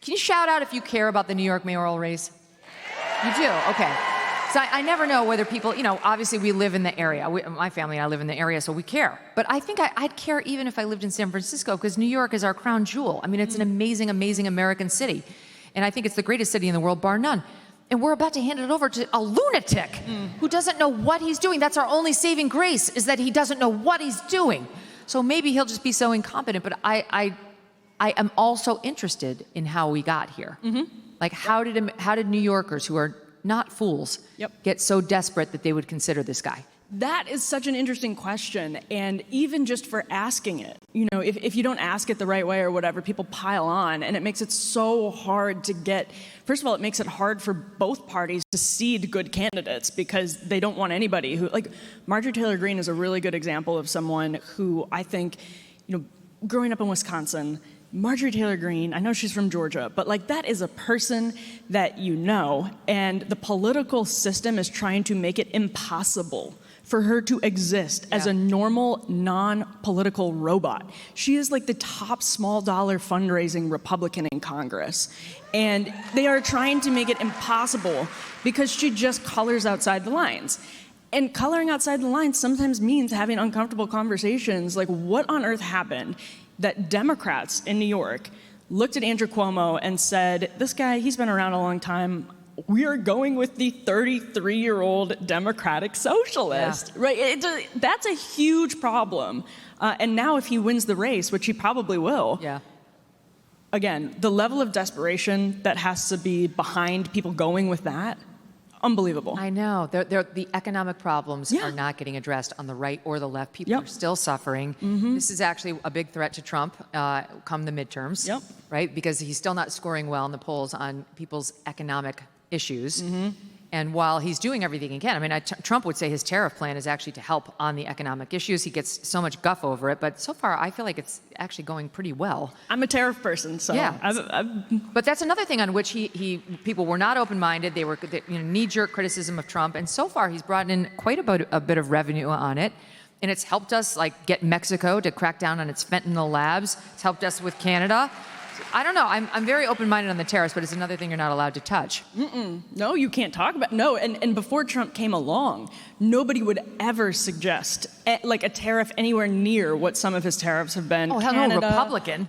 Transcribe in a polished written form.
Can you shout out if you care about the New York mayoral race? You do? Okay. So I never know whether people, obviously we live in the area. My family and I live in the area, so we care. But I think I'd care even if I lived in San Francisco, because New York is our crown jewel. I mean, it's an amazing, amazing American city. And I think it's the greatest city in the world, bar none. And we're about to hand it over to a lunatic who doesn't know what he's doing. That's our only saving grace, is that he doesn't know what he's doing. So maybe he'll just be so incompetent. But I am also interested in how we got here. Like, how did New Yorkers, who are not fools, get so desperate that they would consider this guy? That is such an interesting question, and even just for asking it, if you don't ask it the right way or whatever, people pile on, and it makes it so hard to get. First of all, it makes it hard for both parties to seed good candidates, because they don't want anybody who, like, Marjorie Taylor Greene is a really good example of someone who I think, growing up in Wisconsin, Marjorie Taylor Greene, I know she's from Georgia, but that is a person that and the political system is trying to make it impossible for her to exist as a normal, non-political robot. She is like the top small dollar fundraising Republican in Congress. And they are trying to make it impossible because she just colors outside the lines. And coloring outside the lines sometimes means having uncomfortable conversations like, what on earth happened that Democrats in New York looked at Andrew Cuomo and said, this guy, he's been around a long time. We are going with the 33-year-old Democratic socialist, right? That's a huge problem. And now if he wins the race, which he probably will, again, the level of desperation that has to be behind people going with that, unbelievable. I know. The economic problems are not getting addressed on the right or the left. People are still suffering. This is actually a big threat to Trump come the midterms, right? Because he's still not scoring well in the polls on people's economic issues. And while he's doing everything he can, I mean, Trump would say his tariff plan is actually to help on the economic issues. He gets so much guff over it, but so far I feel like it's actually going pretty well. I'm a tariff person, so But that's another thing on which people were not open-minded. They were knee-jerk criticism of Trump, and so far he's brought in quite a bit of revenue on it. And it's helped us get Mexico to crack down on its fentanyl labs. It's helped us with Canada. I don't know. I'm very open-minded on the tariffs, but it's another thing you're not allowed to touch. No, you can't talk about. No, and before Trump came along, nobody would ever suggest a tariff anywhere near what some of his tariffs have been. Oh, hell no, Republican.